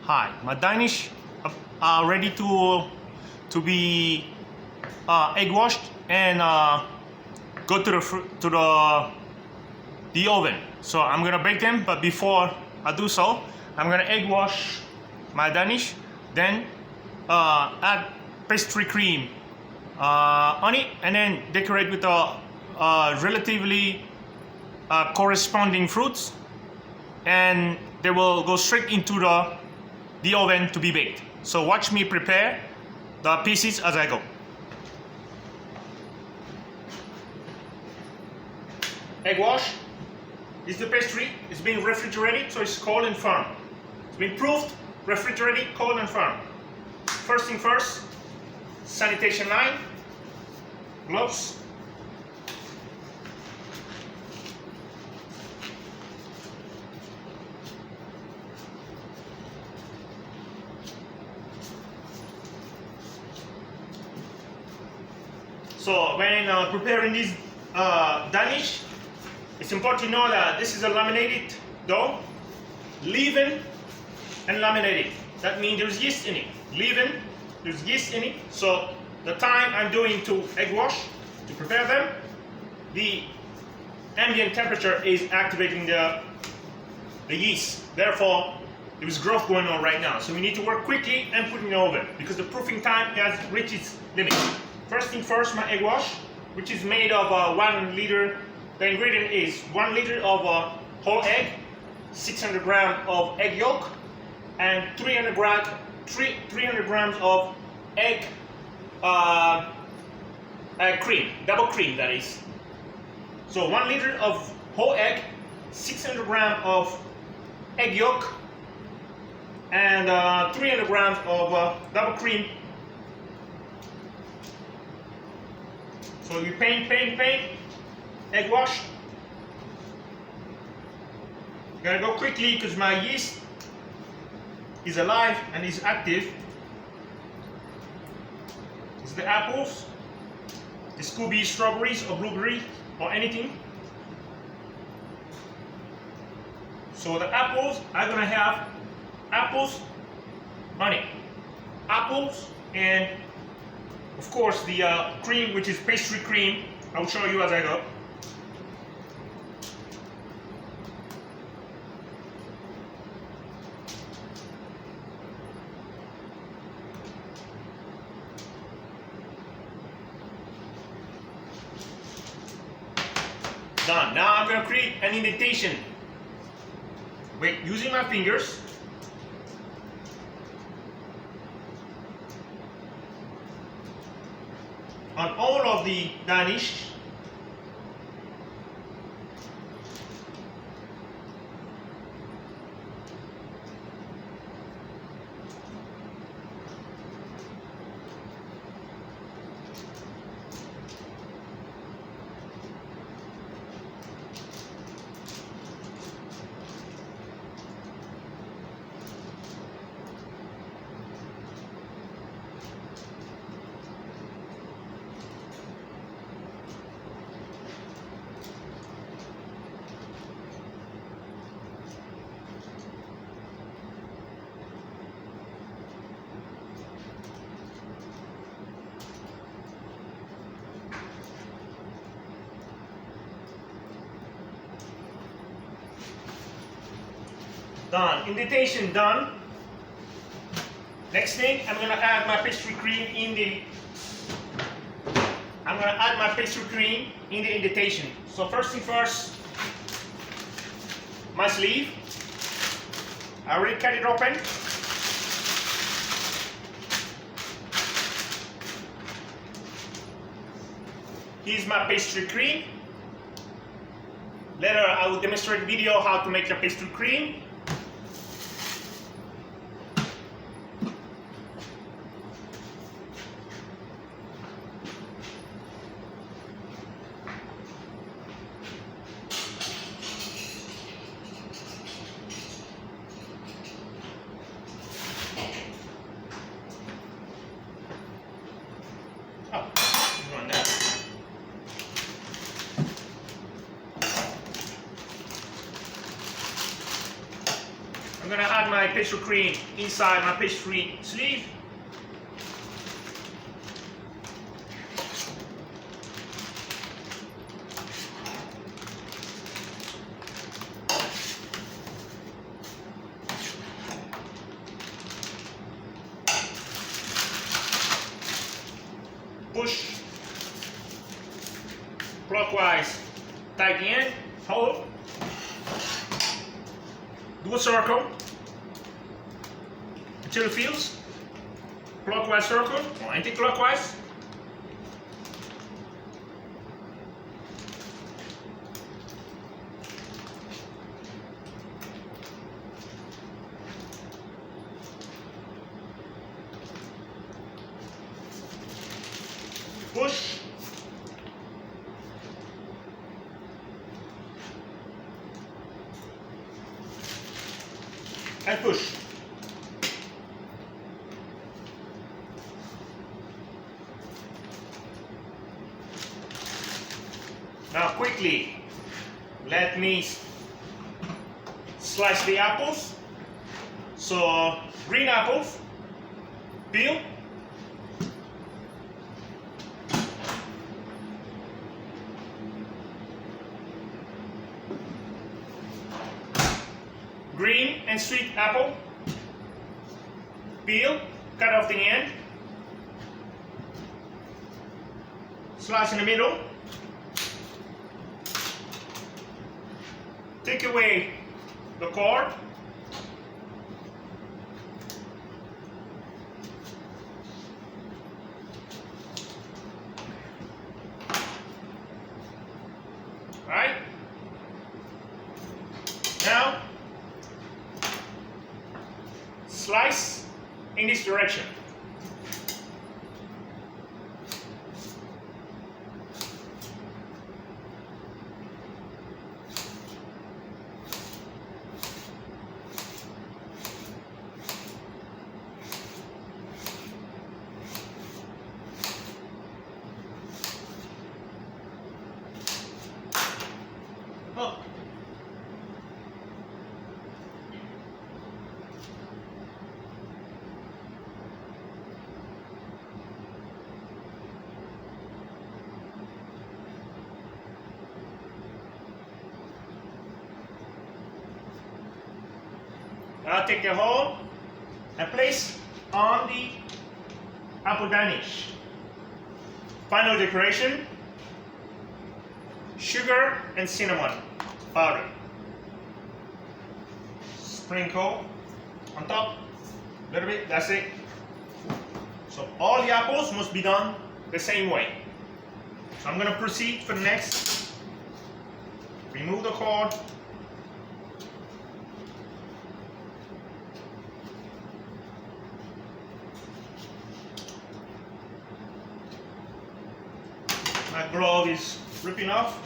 Hi, my Danish are ready to be egg washed and go to the oven. So I'm gonna bake them, but before I do so, I'm gonna egg wash my Danish, then add pastry cream on it, and then decorate with relatively corresponding fruits, and they will go straight into the oven to be baked. So watch me prepare the pieces as I go. Egg wash. This is the pastry. It's been refrigerated, so it's cold and firm. It's been proofed, refrigerated, cold and firm. First thing first, sanitation line, gloves. So when preparing this Danish, it's important to know that this is a laminated dough, leavened and laminated. That means there's yeast in it. Leavened, there's yeast in it. So the time I'm doing to egg wash, to prepare them, the ambient temperature is activating the yeast. Therefore, there is growth going on right now. So we need to work quickly and put it in the oven because the proofing time has reached its limit. First thing first, my egg wash, which is made of 1 liter. The ingredient is 1 liter of whole egg, 600 grams of egg yolk, and 300 grams of egg cream, double cream that is. So 1 liter of whole egg, 600 grams of egg yolk, and 300 grams of double cream. So you paint, egg wash. Gotta go quickly because my yeast is alive and is active. It's the apples. This could be strawberries or blueberry or anything. So the apples are gonna have apples on it. Apples and of course the cream, which is pastry cream. I'll show you as I go. Done. Now I'm going to create an indentation. Wait, using my fingers. On all of the Danish. Done. Indentation done. Next thing, I'm gonna add my pastry cream in the. I'm gonna add my pastry cream in the indentation. So first thing first, my sleeve. I already cut it open. Here's my pastry cream. Later, I will demonstrate a video how to make the pastry cream. I'm gonna add my pastry cream inside my pastry sleeve. Push clockwise, tight the end, hold, do a circle until it feels clockwise circle or anti-clockwise. Push. And push. Now quickly, let me slice the apples. So green apples, peel. Green and sweet apple, peel, cut off the end, slice in the middle, take away the core, right? Now slice in this direction. Oh. Now take the whole and place on the apple Danish. Final decoration, sugar and cinnamon powder. Sprinkle on top, a little bit, that's it. So all the apples must be done the same way. So I'm going to proceed for the next. Remove the cord. My glove is ripping off.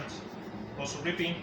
This also ripping.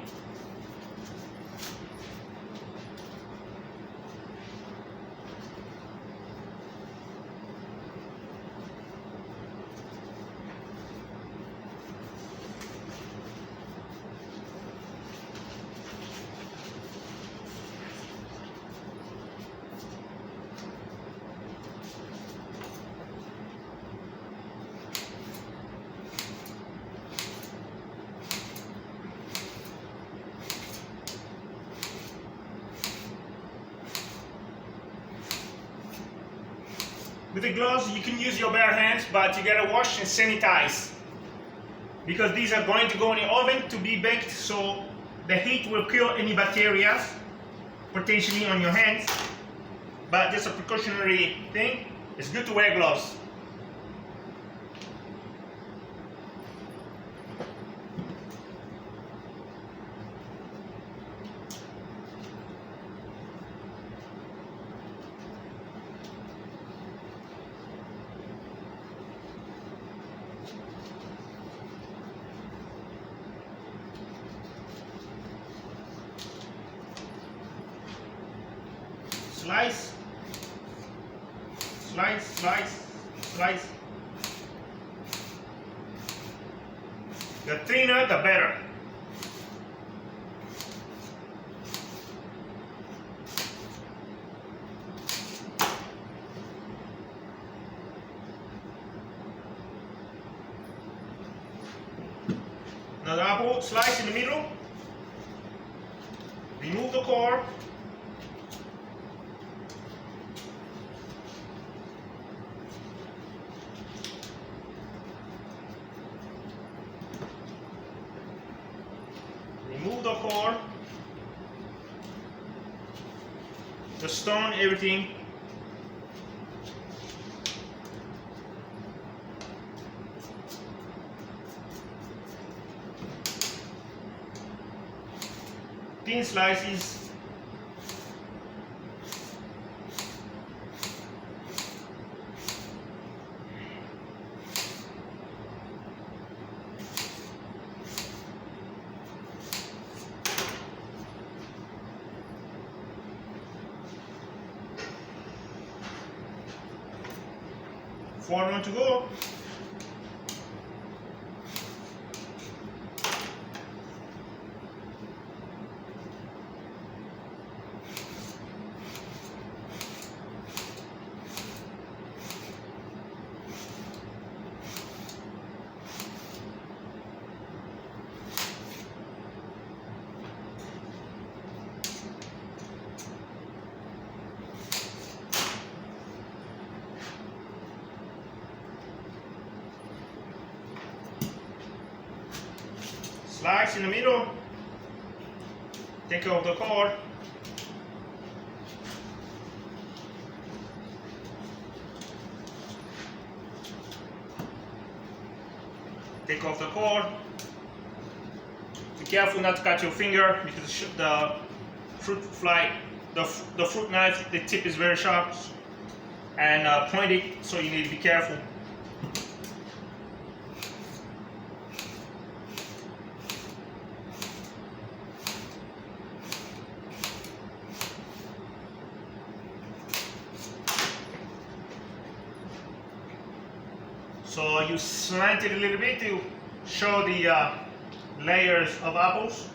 With the gloves, you can use your bare hands, but you gotta wash and sanitize because these are going to go in the oven to be baked, so the heat will kill any bacteria potentially on your hands. But just a precautionary thing, it's good to wear gloves. slice, slice, slice, slice. The thinner, the better. Another apple, slice in the middle. Remove the core. Remove the core, the stone, everything. Thin slices. Four more to go. Slice in the middle. Take off the core. Take off the core. Be careful not to cut your finger because the fruit fly, the fruit knife, the tip is very sharp and pointed, so you need to be careful. So you slant it a little bit to show the layers of apples.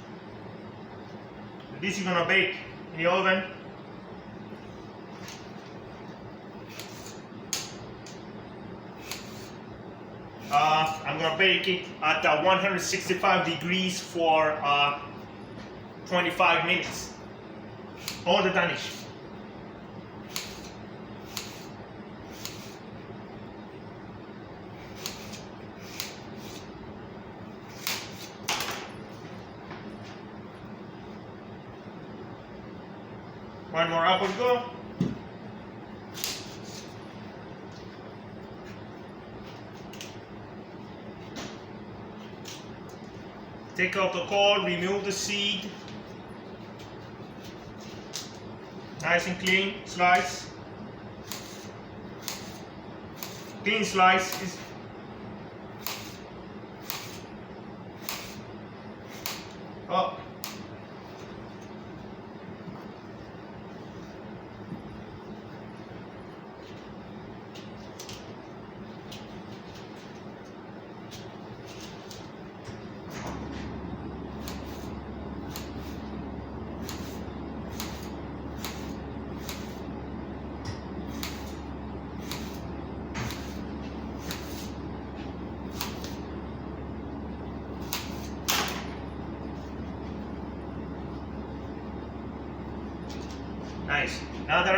This is gonna bake in the oven. I'm gonna bake it at 165 degrees for 25 minutes. All the Danish. One more apple to go. Take out the core, remove the seed. Nice and clean, slice. Thin slices. Oh. Nice. Now that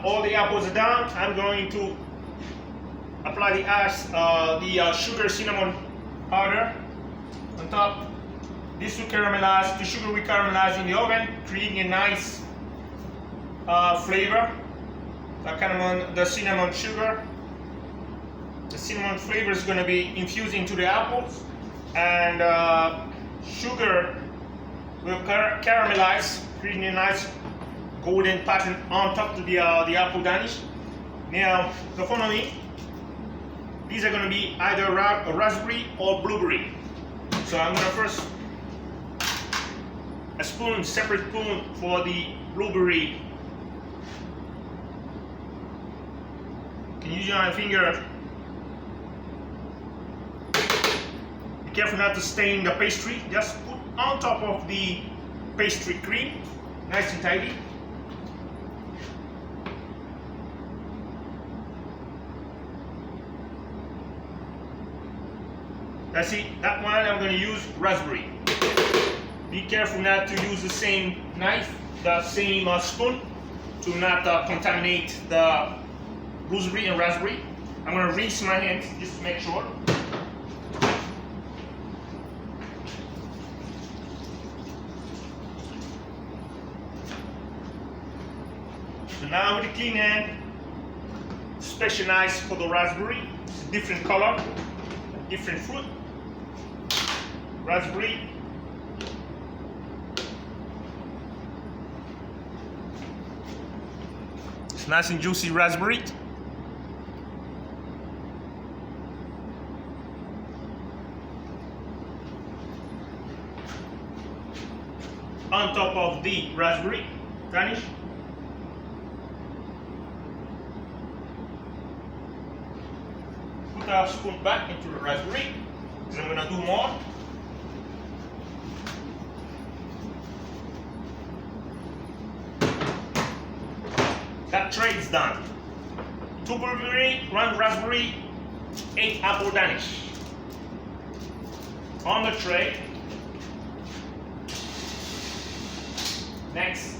all the apples are done, I'm going to apply the sugar cinnamon powder on top. This will caramelize. The sugar will caramelize in the oven, creating a nice flavor. The cinnamon sugar. The cinnamon flavor is going to be infused into the apples, and sugar will caramelize, creating a nice golden pattern on top of the apple Danish. Now, follow me. These are going to be either a raspberry or blueberry. So I'm going to first a separate spoon for the blueberry can use your finger. Be careful not to stain the pastry. Just put on top of the pastry cream, nice and tidy. That's it. That one I'm going to use raspberry. Be careful not to use the same knife, the same spoon, to not contaminate the gooseberry and raspberry. I'm going to rinse my hands just to make sure. So now with a clean hand, special nice for the raspberry. It's a different color, different fruit. Raspberry. It's nice and juicy raspberry. On top of the raspberry, Danish. Put our spoon back into the raspberry, because I'm going to do more. That tray is done. 2 blueberry, 1 raspberry, 8 apple Danish. On the tray. Next.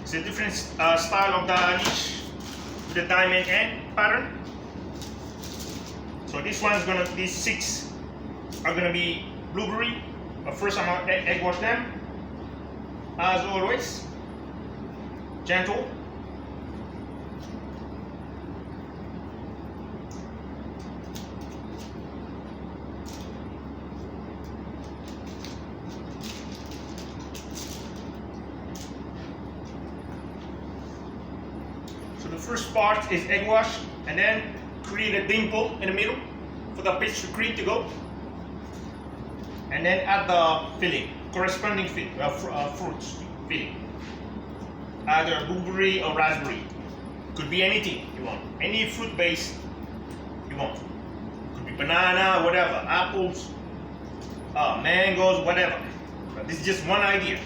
It's a different style of Danish with the diamond end pattern. So this one is gonna, these 6 are gonna be blueberry. But first I'm gonna egg wash them. As always, gentle. So the first part is egg wash, and then create a dimple in the middle for the pastry cream to go, and then add the filling, corresponding fruits filling, either blueberry or raspberry. Could be anything you want, any fruit base you want. Could be banana, whatever, apples, mangoes, whatever. But this is just one idea.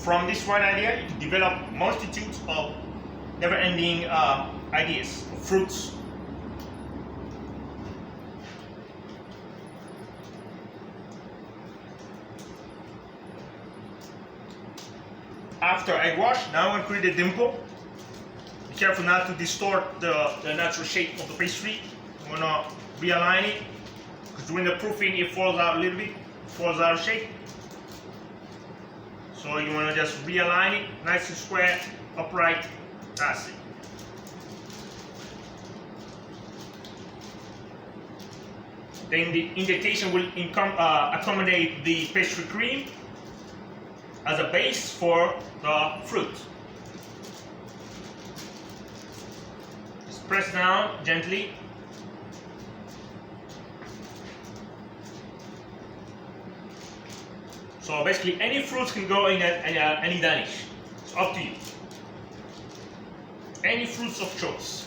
From this one idea, you can develop multitudes of never-ending ideas of fruits. After egg wash, now I'm going to create a dimple. Be careful not to distort the natural shape of the pastry. You want to realign it, because during the proofing it falls out a little bit, falls out of shape. So you want to just realign it, nice and square, upright. That's it. Then the indentation will accommodate the pastry cream as a base for the fruit. Just press down gently. So basically any fruits can go in any Danish. It's up to you. Any fruits of choice.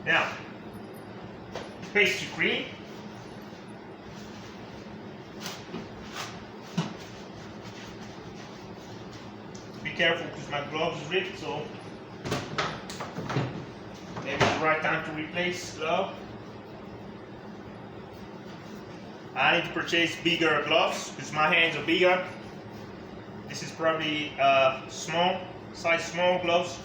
Now, pastry cream. Be careful because my glove is ripped, so maybe it's the right time to replace glove. I need to purchase bigger gloves because my hands are bigger. This is probably size small gloves.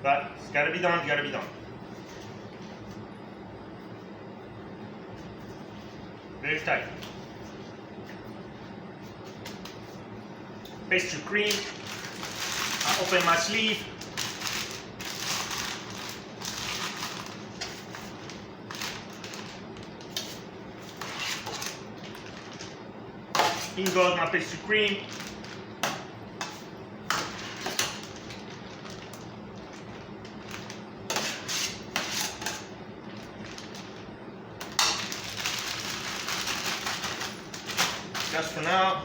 But it's gotta be done, gotta be done. Very tight. Pastry cream. I open my sleeve. In goes my pastry cream. Just for now,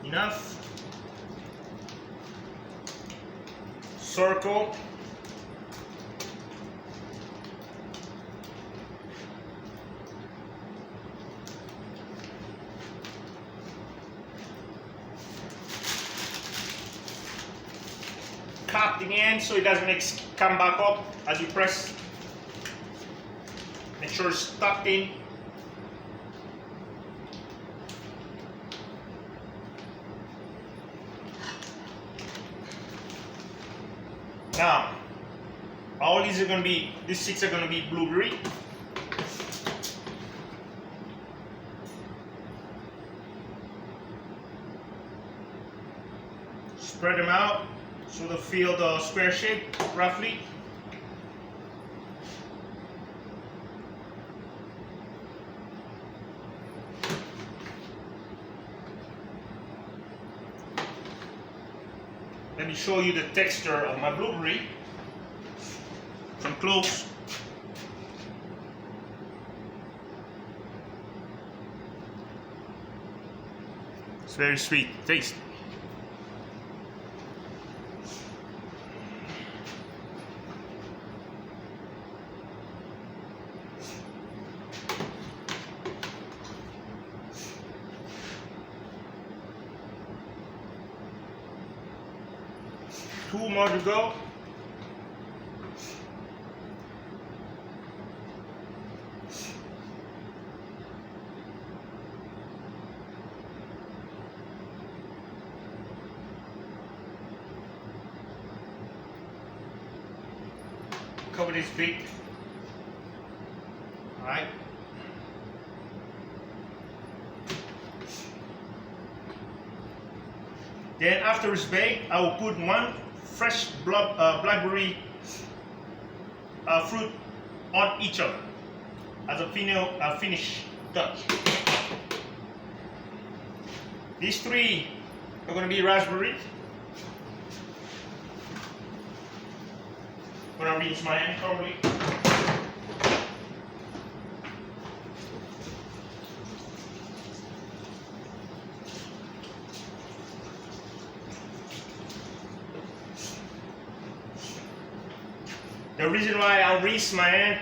enough. Circle. Cap the end so it doesn't come back up as you press. Make sure it's tucked in. Now, all these are going to be, these 6 are going to be blueberry. Spread them out so they feel the square shape roughly. Let me show you the texture of my blueberry from close. It's very sweet taste. Two more to go. Cover this big. All right. Then after it's baked, I will put one fresh blackberry fruit on each other as a finish touch. These 3 are going to be raspberry. I'm going to rinse my hand thoroughly. The reason why I rinse my hand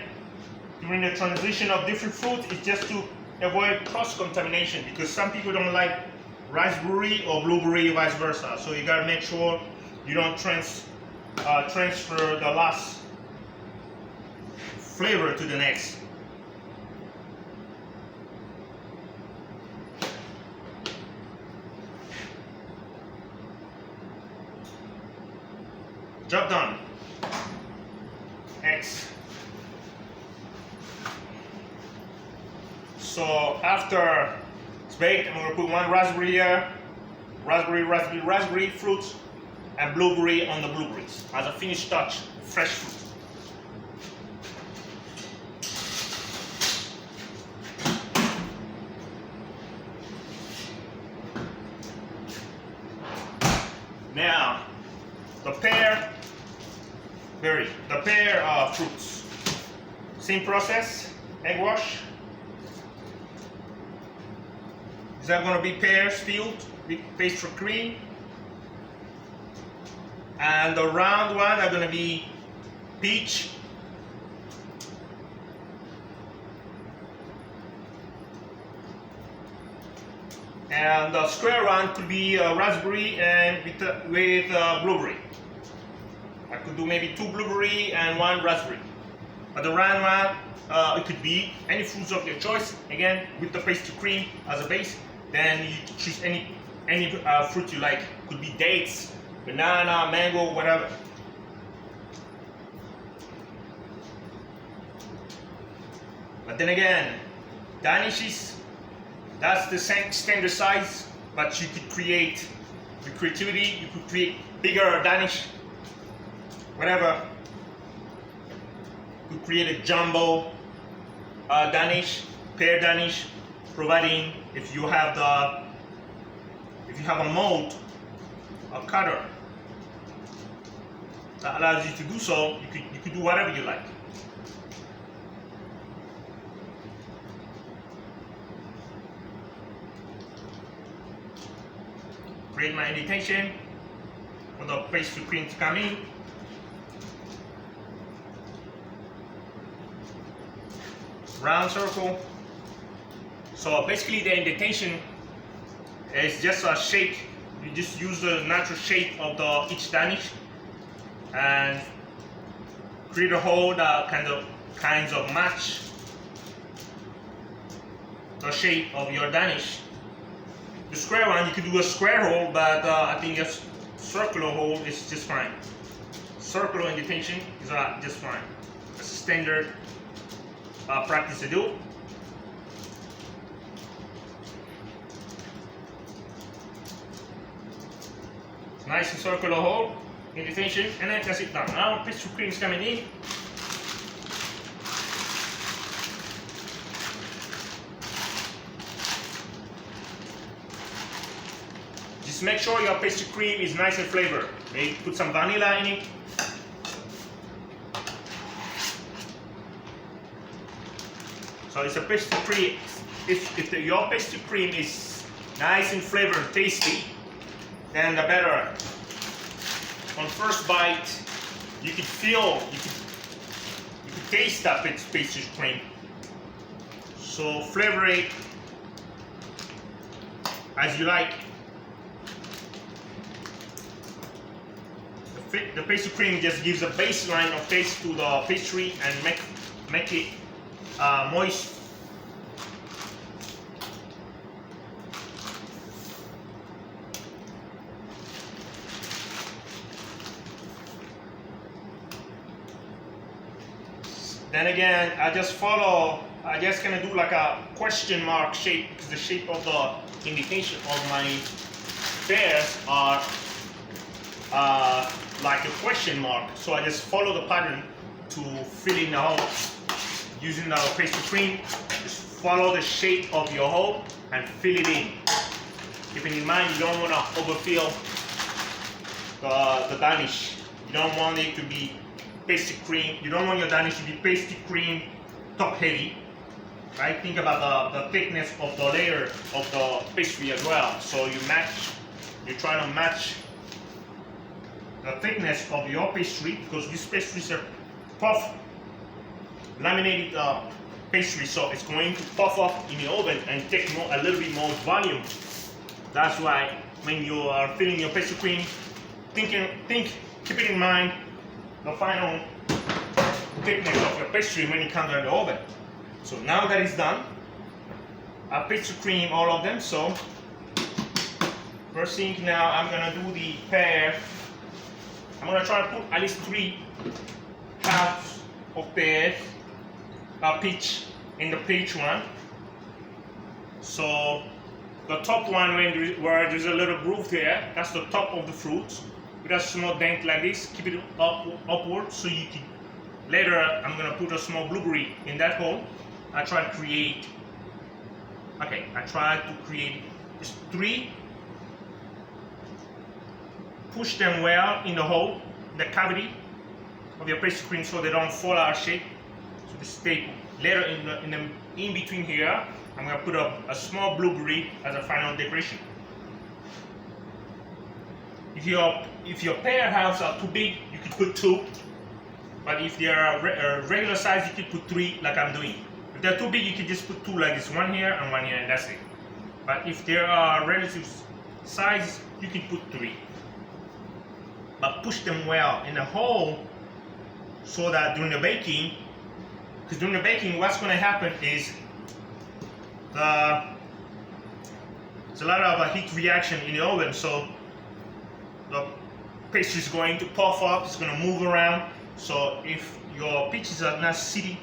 during the transition of different fruits is just to avoid cross-contamination, because some people don't like raspberry or blueberry or vice versa. So you gotta make sure you don't transfer the last flavor to the next. Job done. X. So after it's baked, I'm going to put one raspberry here, raspberry fruit, and blueberry on the blueberries as a finished touch, fresh fruit. Now, the pear fruits. Same process, egg wash. These are going to be pears filled with pastry cream. And the round one are going to be peach. And the square one could be raspberry and with blueberry. I could do maybe 2 blueberry and 1 raspberry. But the round one, it could be any fruits of your choice. Again, with the pastry cream as a base. Then you choose any fruit you like. Could be dates, banana, mango, whatever. But then again, Danishes, that's the same standard size, but you could create the creativity. You could create bigger Danish, whatever. You could create a jumbo Danish, pear Danish, providing if you have a mold, a cutter that allows you to do so, you could do whatever you like. Create my indentation for the pastry cream to come in. Round circle. So basically the indentation is just a shape. You just use the natural shape of each Danish and create a hole that kinds of match the shape of your Danish. The square one, you could do a square hole, but I think a circular hole is just fine. Circular indentation is just fine. It's a standard practice to do. Nice and circular hole, indentation, and then just sit down. Now pastry cream is coming in. Just make sure your pastry cream is nice and flavored. Maybe put some vanilla in it. So it's a pastry cream. If your pastry cream is nice and flavored and tasty, then the better. On first bite, you could taste that pastry cream. So flavor it as you like. The pastry cream just gives a baseline of taste to the pastry and make it moist. Then again, I just gonna do like a question mark shape because the shape of the indication of my pears are like a question mark. So I just follow the pattern to fill in the hole using the pastry cream. Just follow the shape of your hole and fill it in. Keeping in mind, you don't want to overfill the Danish. You don't want it to be pastry cream. You don't want your Danish to be pastry cream top heavy, right? Think about the thickness of the layer of the pastry as well. So you try to match the thickness of your pastry, because these pastries are puff laminated pastry, so it's going to puff up in the oven and take a little bit more volume. That's why when you are filling your pastry cream, keep it in mind the final thickness of your pastry when it comes out of the oven. So now that it's done, I pastry cream all of them. So first thing now, I'm gonna do the pear. I'm gonna try to put at least 3 halves of pear, peach in the peach one. So the top one, where there's a little groove there, that's the top of the fruit. With a small dent like this, keep it upward so you can. Later, I'm gonna put a small blueberry in that hole. I try to create just 3. Push them well in the hole, the cavity of your pastry cream, so they don't fall out of shape. So they stay. Later in between here, I'm gonna put a small blueberry as a final decoration. If your pear halves are too big, you could put 2. But if they are regular size, you could put 3 like I'm doing. If they're too big, you could just put 2 like this, 1 here and 1 here, and that's it. But if they are relative size, you can put 3. But push them well in the hole so that during the baking, what's going to happen is there's a lot of heat reaction in the oven, so the pastry is going to puff up, it's going to move around. So if your peaches are not sitting,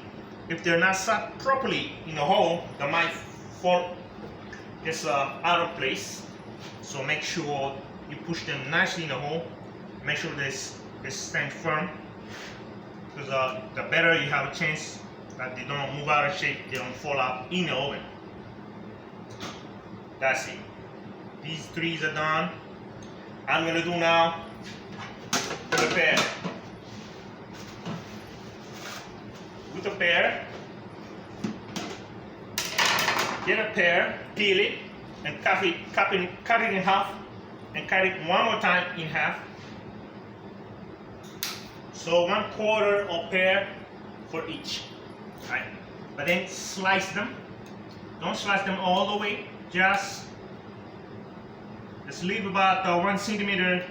if they're not sat properly in the hole, they might fall just out of place. So make sure you push them nicely in the hole. Make sure they stand firm, because the better you have a chance that they don't move out of shape, they don't fall out in the oven. That's it. These 3 are done. I'm gonna do now the pear. With a pear, get a pear, peel it, and cut it in half, and cut it one more time in half. So 1/4 of pear for each, right? But then slice them. Don't slice them all the way. Just leave about 1 centimeter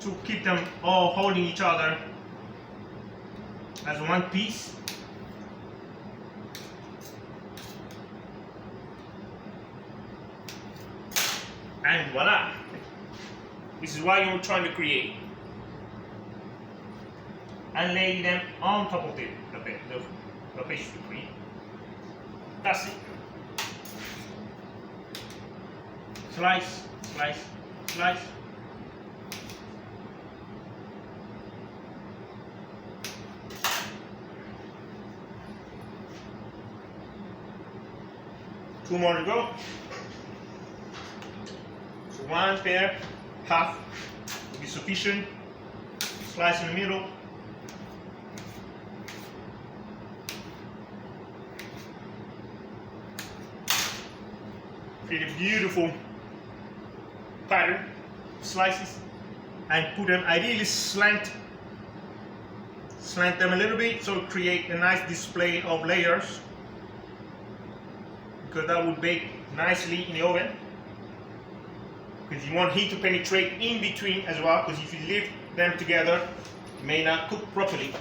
to keep them all holding each other as one piece. And voila! This is what you're trying to create. And lay them on top of the pastry cream. That's it. Slice, slice, slice. Two more to go. So 1 pear, half will be sufficient. Slice in the middle. Create a beautiful pattern, slices, and put them ideally slant them a little bit so create a nice display of layers, because that would bake nicely in the oven, because you want heat to penetrate in between as well, because if you leave them together it may not cook properly.